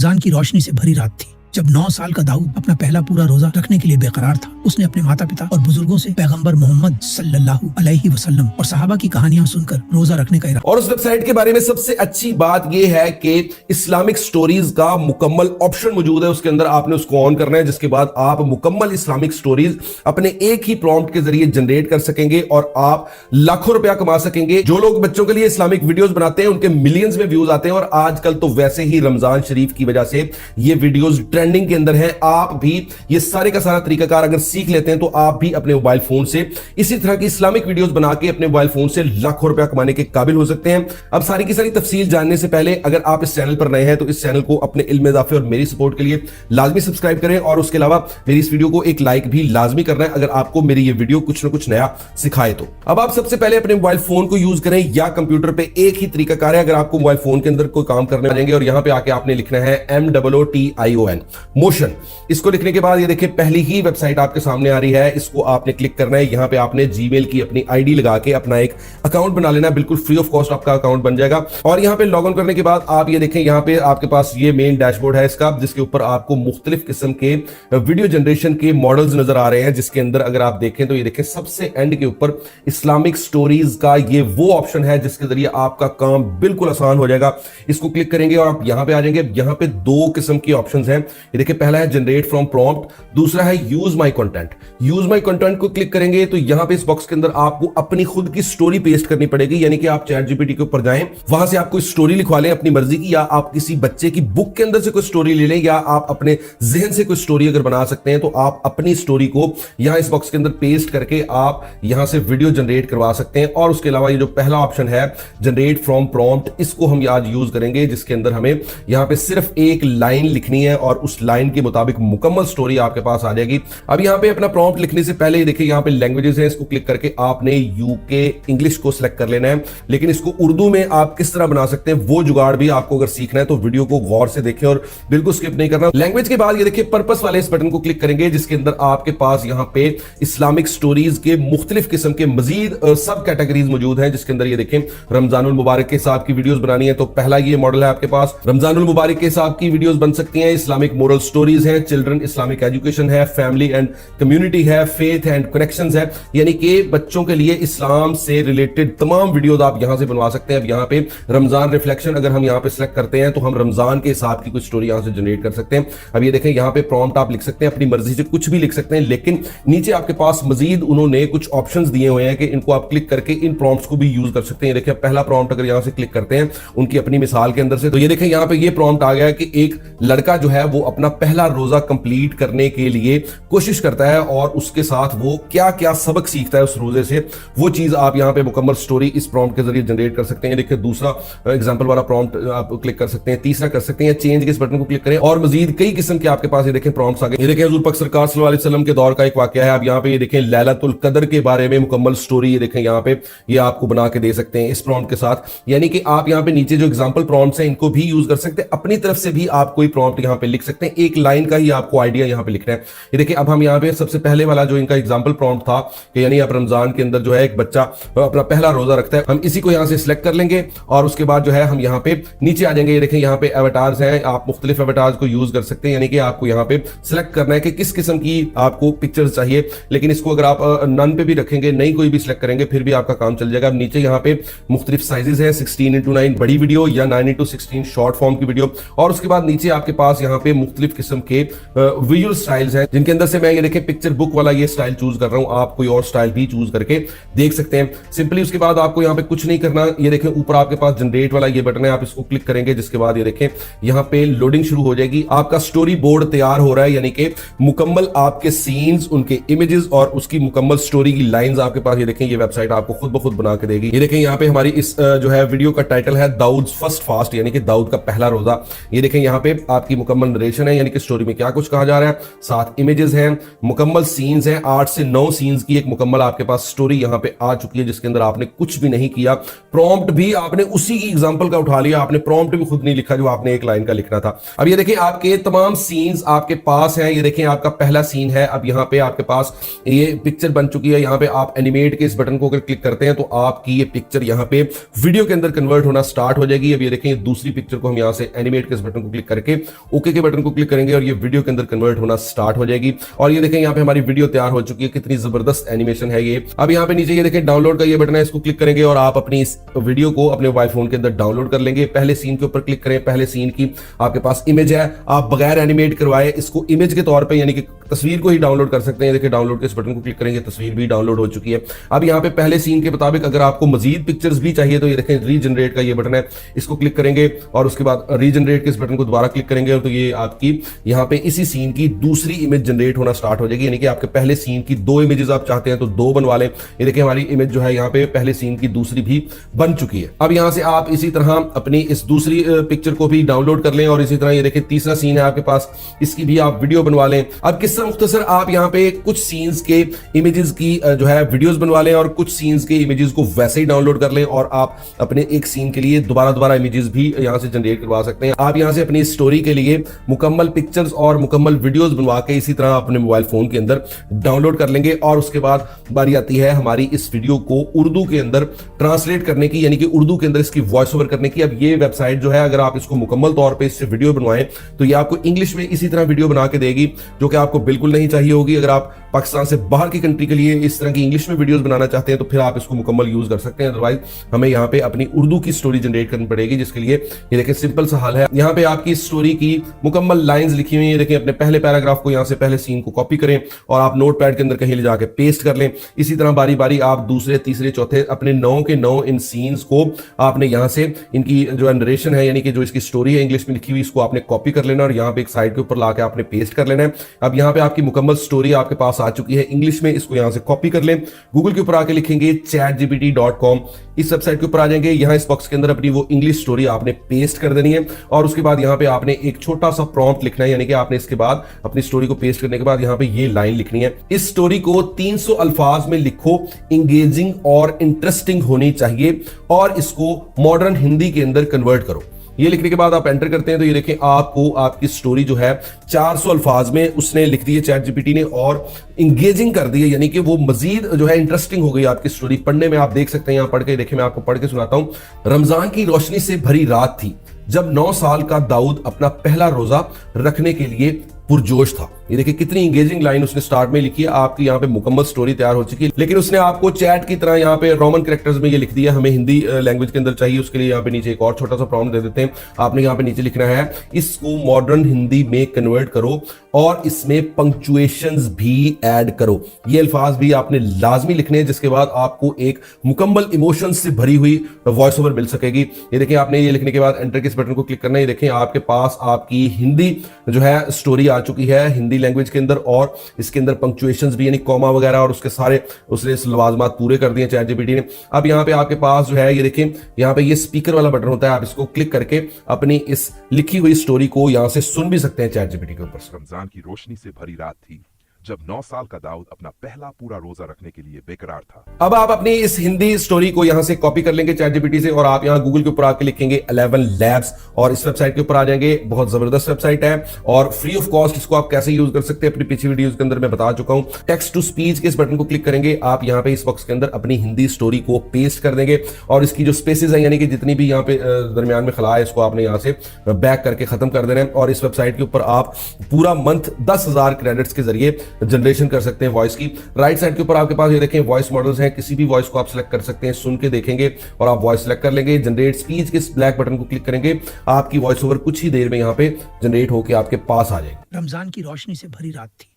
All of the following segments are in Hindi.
रमजान की रोशनी से भरी रात थी जब 9 साल का दाऊद अपना पहला पूरा रोजा रखने के लिए बेकरार था। उसने अपने माता पिता और बुजुर्गों से पैगंबर मोहम्मद सल्लल्लाहु अलैहि वसल्लम और सहाबा की कहानियां सुनकर रोजा रखने का इरादा। और उस वेबसाइट के बारे में सबसे अच्छी बात यह है कि इस्लामिक स्टोरीज का मुकम्मल ऑप्शन मौजूद है। उसके अंदर आपने उसको ऑन करना है, जिसके बाद आप मुकम्मल इस्लामिक स्टोरीज अपने एक ही प्रॉम्प्ट के जरिए जनरेट कर सकेंगे और आप लाखों रुपया कमा सकेंगे। जो लोग बच्चों के लिए इस्लामिक वीडियोस बनाते हैं उनके मिलियंस में व्यूज आते हैं और आजकल तो वैसे ही रमजान शरीफ की वजह से ये वीडियोस ट्रेंडिंग के अंदर है। आप भी ये सारे का सारा तरीकाकार अगर सीख लेते हैं तो आप भी अपने मोबाइल फोन से इसी तरह की इस्लामिक वीडियोस बना के अपने मोबाइल फोन से लाखों रुपया कमाने के काबिल हो सकते हैं। अब सारी की सारी तफसील जानने से पहले अगर आप इस चैनल पर नए हैं तो इस चैनल को अपने इल्म इजाफे और मेरी सपोर्ट के लिए लाजमी सब्सक्राइब करें और उसके अलावा मेरी इस वीडियो को एक लाइक भी लाजमी करना है अगर आपको मेरी ये वीडियो कुछ ना कुछ नया सिखाए तो। अब आप सबसे पहले अपने मोबाइल फोन को यूज करें या कंप्यूटर पे, एक ही तरीकाकार है। अगर आपको मोबाइल फोन के अंदर कोई काम करने जाएंगे और यहां पे आके आपने लिखना है MOOTION मोशन। इसको लिखने के बाद ये देखिए पहली ही वेबसाइट आपके सामने आ रही है, इसको आपने क्लिक करना है। यहां पे आपने जीमेल की अपनी आईडी लगा के अपना एक अकाउंट बना लेना, बिल्कुल फ्री ऑफ कॉस्ट आपका अकाउंट बन जाएगा। और यहां पे लॉग इन करने के बाद आप ये देखें यहां पे आपके पास ये मेन डैशबोर्ड है इसका, जिसके ऊपर आपको मुख्तलिफ किस्म के वीडियो जनरेशन के मॉडल्स नजर आ रहे हैं। जिसके अंदर अगर आप देखें तो ये देखें सबसे एंड के ऊपर इस्लामिक स्टोरीज का ये वो ऑप्शन है जिसके जरिए आपका काम बिल्कुल आसान हो जाएगा। इसको क्लिक करेंगे और आप यहां पे आ जाएंगे। यहां पे दो किस्म की ऑप्शंस हैं। ये देखिए पहला है जनरेट फ्रॉम प्रॉम्प्ट, दूसरा है use my content. Use my content को क्लिक करेंगे तो यहां पे इस बॉक्स के अंदर आपको अपनी खुद की स्टोरी पेस्ट करनी पड़ेगी, यानी कि आप चैट जीपीटी के ऊपर जाएं, वहां से आप कोई स्टोरी लिखवा लें अपनी मर्जी की, या आप किसी बच्चे की बुक के अंदर से कोई स्टोरी ले लें, या आप अपने जहन से कोई स्टोरी अगर बना सकते हैं तो आप अपनी स्टोरी को यहां इस बॉक्स के अंदर पेस्ट करके आप यहां से वीडियो जनरेट करवा सकते हैं। और उसके अलावा ये जो पहला ऑप्शन है जनरेट फ्रॉम प्रॉम्प्ट, इसको हम आज यूज करेंगे, जिसके अंदर हमें यहां पे सिर्फ एक लाइन लिखनी है और उस लाइन के मुताबिक मुकम्मल स्टोरी आपके पास आ जाएगी। अब यहां पे अपना प्रॉम्प्ट लिखने से पहले देखिए यहां पे लैंग्वेजेस है, इसको क्लिक करके आपने यूके इंग्लिश को सिलेक्ट कर लेना है। लेकिन इसको उर्दू में आप किस तरह बना सकते हैं वो जुगाड़ भी आपको अगर सीखना है तो वीडियो को गौर से देखें और बिल्कुल स्किप नहीं करना। लैंग्वेज के बाद ये देखिए पर्पस वाले इस बटन को क्लिक करेंगे, जिसके अंदर आपके पास यहां पे इस्लामिक स्टोरीज के मुख्तलिफ किस्म के मजीद सब कैटेगरीज मौजूद हैं। जिसके अंदर ये देखें रमजानुल मुबारक के हिसाब की वीडियोस बनानी है तो पहला ये मॉडल है आपके पास, रमजानुल मुबारक के हिसाब की वीडियोस बन सकती हैं। इस्लामिक मोरल स्टोरीज है, चिल्ड्रन इस्लामिक एजुकेशन है, फैमिली एंड कम्युनिटी है, फेथ एंड कनेक्शंस है, यानी कि बच्चों के लिए इस्लाम से रिलेटेड तमाम वीडियोस आप यहां से बनवा सकते हैं। अब यहां पे रमजान रिफ्लेक्शन अगर हम यहां पे सिलेक्ट करते हैं तो हम रमजान के हिसाब की कुछ स्टोरी यहां से जनरेट कर सकते हैं। अब ये देखें यहां पे प्रॉम्प्ट आप लिख सकते हैं, अपनी मर्जी से कुछ भी लिख सकते हैं, लेकिन नीचे आपके पास मजीद उन्होंने कुछ ऑप्शंस दिए हुए हैं कि इनको आप क्लिक करके इन प्रॉम्प्ट्स को भी यूज कर सकते हैं। देखिए पहला प्रॉम्प्ट अगर यहां से क्लिक करते हैं उनकी अपनी मिसाल के अंदर से, तो ये देखें यहां पे ये प्रॉम्प्ट आ गया कि एक लड़का जो है वो अपना पहला रोजा कंप्लीट करने के लिए कोशिश करता है और उसके साथ वो क्या क्या सबक सीखता है उस रोजे से, वो चीज आप यहां पे मुकम्मल स्टोरी इस प्रॉम्प्ट के जरिए जनरेट कर सकते हैं। देखिए दूसरा एग्जांपल वाला प्रॉम्प्ट आप क्लिक कर सकते हैं, तीसरा कर सकते हैं, चेंज के इस बटन को क्लिक करें और मजीद कई किस्म के आपके पास ये देखें प्रॉम्प्ट्स आ गए। ये देखें हुजूर पाक सरकार सल्लल्लाहु अलैहि वसल्लम के दौर का एक वाकया है। अब यहां पे ये देखें लैलतुल कदर के बारे में मुकम्मल स्टोरी, ये देखें यहां पे ये आपको बना के दे सकते हैं इस प्रॉम्प्ट के साथ। यानी कि आप यहां पे नीचे जो एग्जांपल प्रॉम्प्ट्स हैं इनको भी यूज कर सकते हैं, अपनी तरफ से भी आप कोई प्रॉम्प्ट यहां पे लिख सकते हैं, एक लाइन का ही आपको आइडिया यहां पे लिखना है। ये देखिए अब हम यहां पे सबसे पहले वाला जो इनका एग्जांपल प्रॉम्प्ट था कि यानी आप रमजान के अंदर जो है एक बच्चा अपना पहला रोजा रखता है, हम इसी को यहां से सिलेक्ट कर लेंगे और उसके बाद जो है हम यहां पे नीचे आ जाएंगे। ये देखें यहां पे एवटार्स हैं, आप मुख्तलिफ एवटार्स को यूज कर सकते हैं, यानी कि आपको यहां पे सिलेक्ट करना है कि किस किस्म की आपको पिक्चर्स चाहिए। लेकिन इसको अगर आप नन पे भी रखेंगे, नहीं कोई भी सिलेक्ट करेंगे, फिर भी आपका काम चल जाएगा। अब नीचे यहां पे मुख्तलिफ साइजेस हैं, 16:9 बड़ी वीडियो या 9:16 शॉर्ट फॉर्म की वीडियो, और उसके बाद नीचे आपके पास यहां पे मुख्तलिफ किस्म के विजुअल स्टाइल्स हैं, जिनके अंदर से मैं ये देखें पिक्चर बुक वाला ये स्टाइल चूज कर रहा हूं। आप कोई और स्टाइल भी चूज करके देख सकते हैं सिंपली। उसके बाद आपको यहां पे कुछ नहीं करना, ये देखें ऊपर आपके पास जनरेट वाला ये बटन है, आप इसको क्लिक करेंगे, जिसके बाद ये देखें यहां पे लोडिंग शुरू हो जाएगी। आपका स्टोरी बोर्ड तैयार हो रहा है, यानी कि मुकम्मल आपके सीन्स, उनके इमेजेस और उसकी मुकम्मल स्टोरी की लाइंस आपके पास ये देखें ये वेबसाइट आपको खुद ब खुद बना के देगी। ये देखें यहां पे हमारी इस जो है वीडियो का टाइटल है दाऊद फर्स्ट फास्ट, यानी कि दाऊद का पहला रोजा। ये देखें यहां पे आपकी मुकम्मल नरेशन है, यानी कि स्टोरी में क्या कुछ कहा जा रहा है, 7 इमेजेस हैं, मुकम्मल सीन्स हैं, 8 से 9 सीन्स की एक मुकम्मल आपके पास स्टोरी यहां पे आ चुकी है, जिसके अंदर आपने कुछ भी नहीं किया। प्रॉम्प्ट भी आपने उसी की एग्जांपल का उठा लिया, आपने प्रॉम्प्ट भी खुद नहीं लिखा जो आपने एक लाइन का लिखना था। अब ये देखिए आपके तमाम सीन्स आपके पास हैं। ये देखिए आपका पहला सीन है। अब यहाँ पे आपके पास ये पिक्चर बन चुकी है। यहाँ पे आप एनिमेट के इस बटन को अगर क्लिक करते हैं तो आपकी ये पिक्चर यहाँ पे वीडियो के अंदर कन्वर्ट होना स्टार्ट हो जाएगी। अब ये देखें दूसरी पिक्चर को हम यहाँ से एनिमेट के इस बटन को क्लिक करके ओके के बटन को क्लिक करेंगे और ये वीडियो के अंदर कन्वर्ट होना स्टार्ट हो जाएगी। और ये देखें यहाँ पे हमारी वीडियो तैयार हो चुकी है। कितनी जबरदस्त एनिमेशन है ये। अब यहाँ पे नीचे ये देखें डाउनलोड का ये बटन है, इसको क्लिक करेंगे और आप अपनी इस वीडियो को अपने मोबाइल फोन के अंदर डाउनलोड कर लेंगे। पहले सीन के ऊपर क्लिक करें। पहले सीन की आपके पास इमेज है, आप बगैर एनिमेट करवाए इसको इमेज के तौर पे यानी कि तस्वीर को ही डाउनलोड कर सकते हैं। देखिए डाउनलोड के इस बटन को क्लिक करेंगे, तस्वीर भी डाउनलोड हो चुकी है। अब यहाँ पे पहले सीन के मुताबिक अगर आपको मजीद पिक्चर्स भी चाहिए तो ये देखें रीजनरेट का ये बटन है, इसको क्लिक करेंगे और उसके बाद रीजनरेट के इस बटन को दोबारा क्लिक करेंगे तो ये आपकी यहाँ पे इसी सीन की दूसरी इमेज जनरेट होना स्टार्ट हो जाएगी। यानी कि आपके पहले सीन की 2 इमेजेस आप चाहते हैं तो 2 बनवा लें। ये देखिए हमारी इमेज जो है यहाँ पे पहले सीन की दूसरी भी बन चुकी है। अब यहाँ से आप इसी तरह अपनी इस दूसरी पिक्चर को भी डाउनलोड कर लें और इसी तरह ये देखिए तीसरा सीन है आपके पास, इसकी भी आप वीडियो बनवा लें। अब किस्सा मुख्तसर आप यहाँ पे कुछ सीन्स के इमेजेस की जो है वीडियोस बनवा लें और कुछ सीन्स के इमेजेस को वैसे ही डाउनलोड कर लें और आप अपने एक सीन के लिए दोबारा इमेजेस भी यहाँ से जनरेट करवा सकते हैं। आप यहाँ से अपनी स्टोरी के लिए मुकम्मल पिक्चर्स और मुकम्मल वीडियोस बनवा के इसी तरह अपने मोबाइल फोन के अंदर डाउनलोड कर लेंगे। और उसके बाद बारी आती है हमारी इस वीडियो को उर्दू के अंदर ट्रांसलेट करने की, यानी कि उर्दू के अंदर इसकी वॉइस ओवर करने की। अब ये वेबसाइट जो है अगर आप इसको मुकम्मल तौर पे इससे वीडियो बनवाएं तो ये आपको इंग्लिश में इसी तरह वीडियो बना के देगी, जो कि आपको बिल्कुल नहीं चाहिए होगी। अगर आप पाकिस्तान से बाहर की कंट्री के लिए इस तरह की इंग्लिश में वीडियोस बनाना चाहते हैं तो फिर आप इसको मुकम्मल यूज कर सकते हैं। अदरवाइज हमें यहाँ पे अपनी उर्दू की स्टोरी जनरेट करनी पड़ेगी, जिसके लिए ये देखिए सिंपल सा हल है। यहाँ पे आपकी स्टोरी की मुकम्मल लाइंस लिखी हुई है। देखिए अपने पहले पैराग्राफ को यहाँ से पहले सीन को कॉपी करें और आप नोट पैड के अंदर कहीं ले जाके पेस्ट कर लें। इसी तरह बारी बारी आप दूसरे तीसरे चौथे अपने 9 के 9 इन सीन्स को आपने यहाँ से इनकी जो नरेशन है यानी कि जो इसकी स्टोरी है इंग्लिश में लिखी हुई, इसको आपने कॉपी कर लेना और यहाँ पे एक साइड के ऊपर लाके आपने पेस्ट कर लेना है। अब यहाँ पे आपकी मुकम्मल स्टोरी आपके पास आ चुकी है इंग्लिश में, इसको यहाँ से कॉपी कर लें। गूगल के ऊपर आके लिखेंगे chatgpt.com, इस वेबसाइट के ऊपर आ जाएंगे। यहाँ इस बॉक्स के अंदर अपनी वो इंग्लिश स्टोरी आपने पेस्ट कर देनी है और उसके बाद यहाँ पे आपने एक छोटा सा प्रॉम्प्ट लिखना है, यानी कि आपने इसके बाद अपनी स्टोरी को पेस्ट करने के बाद यहाँ पे ये लाइन लिखनी है। इस स्टोरी को 300 अल्फाज में लिखो, इंगेजिंग और इंटरेस्टिंग होनी चाहिए और इसको मॉडर्न हिंदी के अंदर कन्वर्ट करो। ये लिखने के बाद आप एंटर करते हैं तो ये देखें आपको आपकी स्टोरी जो है 400 अल्फाज में उसने लिख दी है चैट जीपीटी ने और इंगेजिंग कर दी है, यानी कि वो मजीद जो है इंटरेस्टिंग हो गई आपकी स्टोरी। पढ़ने में आप देख सकते हैं, यहाँ पढ़ के देखिए, मैं आपको पढ़ के सुनाता हूं। रमजान की रोशनी से भरी रात थी जब 9 साल का दाऊद अपना पहला रोजा रखने के लिए पुरजोश था। ये देखिए कितनी इंगेजिंग लाइन उसने स्टार्ट में लिखी है। आपकी यहाँ पे मुकम्मल स्टोरी तैयार हो चुकी है, लेकिन उसने आपको चैट की तरह यहाँ पे रोमन कैरेक्टर्स में ये लिख दिया। हमें हिंदी लैंग्वेज के अंदर चाहिए, उसके लिए यहाँ पे नीचे एक और छोटा सा प्रॉम्प्ट दे देते हैं। आपने यहाँ पे नीचे लिखना है इसको मॉडर्न हिंदी में कन्वर्ट करो और इसमें पंक्चुएशंस भी ऐड करो। ये अल्फाज भी आपने लाजमी लिखने हैं, जिसके बाद आपको एक मुकम्मल इमोशंस से भरी हुई वॉइस ओवर मिल सकेगी। ये देखिए आपने ये लिखने के बाद एंटर के इस बटन को क्लिक करना है। ये देखें आपके पास आपकी हिंदी जो है स्टोरी आ चुकी है हिंदी लैंग्वेज के अंदर और इसके अंदर पंक्चुएशंस भी यानी कॉमा वगैरह और उसके सारे उसने लवाजमात पूरे कर दिए चैट जीपीटी ने। अब यहाँ पे आपके पास जो है ये देखें यहाँ पे ये स्पीकर वाला बटन होता है, आप इसको क्लिक करके अपनी इस लिखी हुई स्टोरी को यहाँ से सुन भी सकते हैं चैट जीपीटी के ऊपर। रमजान की रोशनी से भरी रात थी जब 9 साल का दाऊद अपना पहला पूरा रोजा रखने के लिए बेकरार था। अब आप अपनी इस हिंदी स्टोरी को यहां से कॉपी कर लेंगे चैट जीपीटी से और आप यहां गूगल के ऊपर आके लिखेंगे 11 लैब्स और इस वेबसाइट के ऊपर आ जाएंगे। बहुत जबरदस्त वेबसाइट है और फ्री ऑफ कॉस्ट इसको आप कैसे यूज कर सकते हैं अपनी पिछली वीडियोस के अंदर मैं बता चुका हूं। टेक्स्ट टू स्पीच के इस बटन को क्लिक करेंगे, आप यहां पे इस बॉक्स के अंदर अपनी हिंदी स्टोरी को पेस्ट कर देंगे और इसकी जो स्पेसेस है यानी कि जितनी भी यहाँ पे दरमियान में खला है इसको आपने यहां से बैक करके खत्म कर देना है। और इस वेबसाइट के ऊपर आप पूरा मंथ 10,000 क्रेडिट्स के जरिए जनरेशन कर सकते हैं वॉइस की। राइट साइड के ऊपर आपके पास ये देखें वॉइस मॉडल्स हैं, किसी भी वॉइस को आप सिलेक्ट कर सकते हैं, सुन के देखेंगे और आप वॉइस सिलेक्ट कर लेंगे। जनरेट स्पीच के इस ब्लैक बटन को क्लिक करेंगे, आपकी वॉइस ओवर कुछ ही देर में यहाँ पे जनरेट होकर आपके पास आ जाएगी। रमजान की रोशनी से भरी रात थी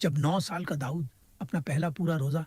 जब 9 साल का दाऊद अपना पहला पूरा रोजा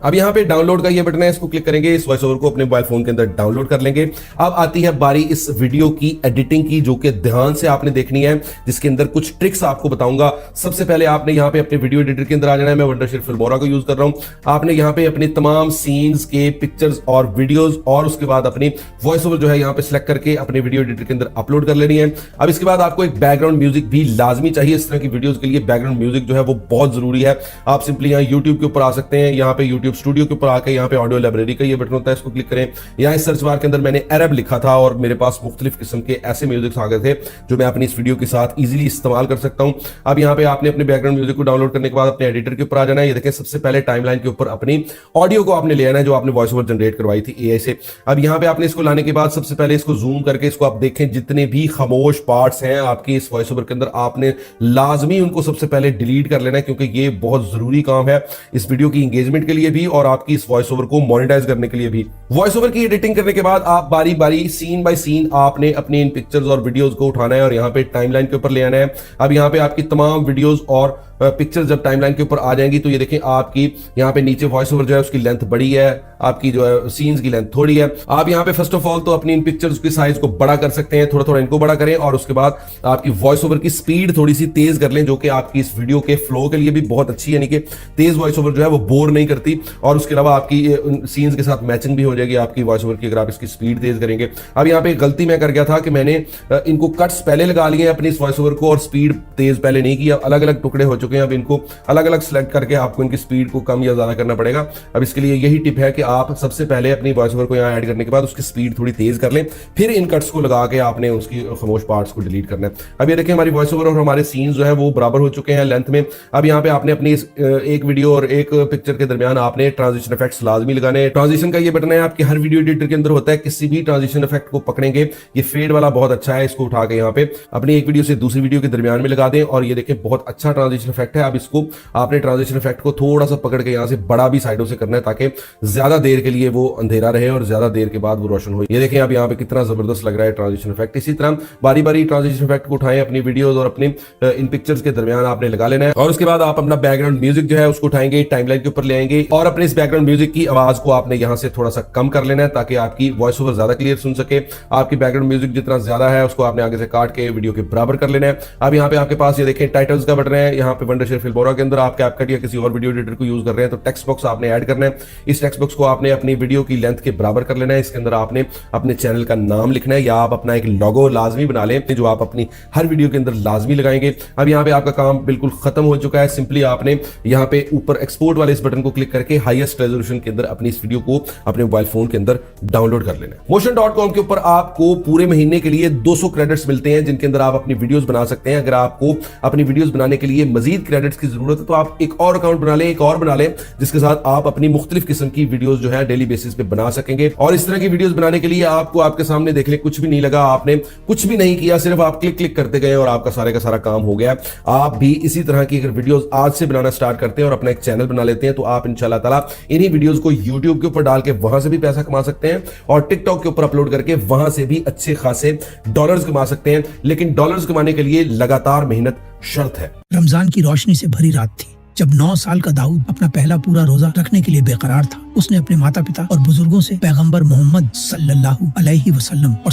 अब यहाँ पे डाउनलोड का ये बटन है, इसको क्लिक करेंगे, इस वॉइस ओवर को अपने मोबाइल फोन के अंदर डाउनलोड कर लेंगे। अब आती है बारी इस वीडियो की एडिटिंग की, जो कि ध्यान से आपने देखनी है, जिसके अंदर कुछ ट्रिक्स आपको बताऊंगा। सबसे पहले आपने यहाँ पे अपने वीडियो एडिटर के अंदर आ जाना है। मैं वंडरशिट फिल्मोरा को यूज कर रहा हूँ। आपने यहाँ पे अपने तमाम सीन्स के पिक्चर्स और वीडियोस और उसके बाद अपनी वॉइस ओवर जो है यहाँ पे सिलेक्ट करके अपने वीडियो एडिटर के अंदर अपलोड कर लेनी है। अब इसके बाद आपको एक बैकग्राउंड म्यूजिक भी लाजमी चाहिए। इस तरह की वीडियोस के लिए बैकग्राउंड म्यूजिक जो है वो बहुत जरूरी है। आप सिंपली यहाँ यूट्यूब के ऊपर आ सकते हैं, यहाँ पे यूट्यूब स्टूडियो के ऊपर आकर यहाँ पे ऑडियो लाइब्रेरी का ये बटन होता है, इसको क्लिक करें। यहाँ इस सर्च बार के अंदर मैंने अरब लिखा था और मेरे पास मुख्तलिफ किस्म के ऐसे म्यूजिक आ गए थे जो मैं अपनी इस वीडियो के साथ इजीली इस्तेमाल कर सकता हूं। अब यहाँ पे आपने अपने बैकग्राउंड म्यूजिक को डाउनलोड करने के बाद अपने एडिटर के ऊपर आ जाना है। ये देखें, सबसे पहले टाइमलाइन के ऊपर अपनी ऑडियो को आपने ले आना है जो आपने वॉइस ओवर जनरेट करवाई थी एआई से। अब यहाँ पे आपने इसको लाने के बाद सबसे पहले इसको जूम करके इसको आप देखें, जितने भी खामोश पार्ट्स हैं आपके इस वॉइस ओवर के अंदर आपने लाजमी उनको सबसे पहले डिलीट कर लेना है, क्योंकि ये बहुत जरूरी काम है इस वीडियो की एंगेजमेंट के लिए भी और आपकी इस वॉइस ओवर को मोनेटाइज करने के लिए भी। वॉइस ओवर की एडिटिंग करने के बाद आप बारी बारी सीन बाय सीन आपने अपने इन पिक्चर्स और वीडियोस को उठाना है और यहाँ पे टाइमलाइन के ऊपर ले आना है। अब यहाँ पे आपकी तमाम वीडियोस और पिक्चर्स जब टाइमलाइन के ऊपर आ जाएंगी तो ये देखें, आपकी यहाँ पे नीचे वॉइस ओवर जो है उसकी लेंथ बड़ी है, आपकी जो है सीन्स की लेंथ थोड़ी है। आप यहाँ पे फर्स्ट ऑफ ऑल तो अपनी इन पिक्चर्स की साइज को बड़ा कर सकते हैं, थोड़ा थोड़ा इनको बड़ा करें और उसके बाद आपकी वॉइस ओवर की स्पीड थोड़ी सी तेज कर लें, जो कि आपकी इस वीडियो के फ्लो के लिए भी बहुत अच्छी है। यानी कि तेज वॉइस ओवर जो है वो बोर नहीं करती और उसके अलावा आपकी सीन्स के साथ मैचिंग भी हो जाएगी आपकी वॉइस ओवर की, अगर आप इसकी स्पीड तेज करेंगे। अब यहाँ पे गलती मैं कर गया था कि मैंने इनको कट्स पहले लगा लिए अपनी इस वॉइस ओवर को और स्पीड तेज पहले नहीं किया, अलग अलग टुकड़े हो चुके हैं। अब इनको अलग अलग सेलेक्ट करके आपको इनकी स्पीड को कम या ज्यादा करना पड़ेगा। अब इसके लिए यही टिप है कि आप सबसे पहले अपनी वॉइस ओवर को यहाँ ऐड करने के बाद उसकी स्पीड थोड़ी तेज कर लें, फिर इन कट्स को लगा के आपने उसकी खामोश पार्ट्स को डिलीट करना है। अब ये देखिए, हमारी वॉइस ओवर और हमारे सीन्स जो है वो बराबर हो चुके हैं लेंथ में। अब यहाँ पे आपने अपनी एक वीडियो और एक पिक्चर के दरमियान आपने ट्रांजिशन इफेक्ट्स लाजमी लगाने। ट्रांजिशन का ये बटन है आपके हर वीडियो एडिटर के अंदर होता है, किसी भी ट्रांजिशन इफेक्ट को पकड़ेंगे, ये फेड वाला बहुत अच्छा है, इसको उठा के यहाँ पे अपनी एक वीडियो से दूसरी वीडियो के दरमियान में लगा दें और ये देखें बहुत अच्छा ट्रांजिशन इफेक्ट है। अब इसको आपने ट्रांजिशन इफेक्ट को थोड़ा सा पकड़ के यहाँ से बड़ा भी साइडों से करना है ताकि ज्यादा देर के लिए वो अंधेरा रहे और ज्यादा देर के बाद वो रोशन हो। ये देखें अब यहाँ पे कितना जबरदस्त लग रहा है ट्रांजिशन इफेक्ट। इसी तरह बारी बारी ट्रांजिशन इफेक्ट को उठाएं, अपनी वीडियोस और अपने इन पिक्चर्स के दरमियान आपने लगा लेना है और उसके बाद आप अपना बैकग्राउंड म्यूजिक जो है उसको उठाएंगे, टाइमलाइन के ऊपर ले आएंगे और अपने इस बैकग्राउंड म्यूजिक की आवाज को आपने यहाँ से थोड़ा सा कम कर लेना है ताकि आपकी वॉइस ओवर ज्यादा क्लियर सुन सके। आपकी बैकग्राउंड म्यूजिक जितना ज्यादा है उसको आपने आगे से काट के वीडियो के बराबर कर लेना है। अब यहाँ पे आपके पास ये देखें टाइटल्स का बटन है, यहाँ पे वंडरशिट फिल्मोरा के अंदर आप कैपकट या किसी और वीडियो एडिटर को यूज कर रहे हैं तो टेक्स्ट बॉक्स आपने ऐड करना है। इस टेक्स्ट बॉक्स को आपने अपनी वीडियो की लेंथ के बराबर कर लेना है। इसके अंदर आपने अपने चैनल का नाम लिखना है या आप अपना एक लोगो लाजमी बना लें जो आप अपनी हर वीडियो के अंदर लाजमी लगाएंगे। अब यहाँ पे आपका काम बिल्कुल खत्म हो चुका है। सिंपली आपने यहाँ पे ऊपर एक्सपोर्ट वाले इस बटन को क्लिक करके हाईएस्ट रेजोल्यूशन के अंदर अपनी इस वीडियो को अपने मोबाइल फोन के अंदर डाउनलोड कर लेना है। motion.com के ऊपर आपको पूरे महीने के लिए 200 क्रेडिट्स मिलते हैं जिनके अंदर आप अपनी वीडियोस बना सकते हैं। अगर आपको अपनी वीडियोस बनाने के लिए मजीद क्रेडिट्स की जरूरत है तो आप एक और अकाउंट बना लें, एक और बना लें जिसके साथ आप अपनी मुख्तलिफ किस्म की वीडियोस जो है डेली बेसिस पे बना सकेंगे। और इस तरह की वीडियोस बनाने के लिए आपको आपके सामने देख ले कुछ भी नहीं लगा, आपने कुछ भी नहीं किया, सिर्फ आप क्लिक क्लिक करते गए और आपका सारे का सारा काम हो गया। आप भी इसी तरह की अगर वीडियोस आज से बनाना स्टार्ट करते हैं और अपना एक चैनल बना लेते हैं तो आप इंशाल्लाह ताला इन्हीं वीडियोस को यूट्यूब के ऊपर डाल के वहां से भी पैसा कमा सकते हैं और टिकटॉक के ऊपर अपलोड करके वहां से भी अच्छे खासे डॉलर्स कमा सकते हैं। लेकिन डॉलर्स कमाने के लिए लगातार मेहनत शर्त है। रमजान की रोशनी से भरी रात थी जब 9 साल का दाऊद अपना पहला पूरा रोजा रखने के लिए बेकरार था। उसने अपने माता पिता और बुजुर्गों से पैगंबर मोहम्मद सल्लल्लाहु अलैहि वसल्लम और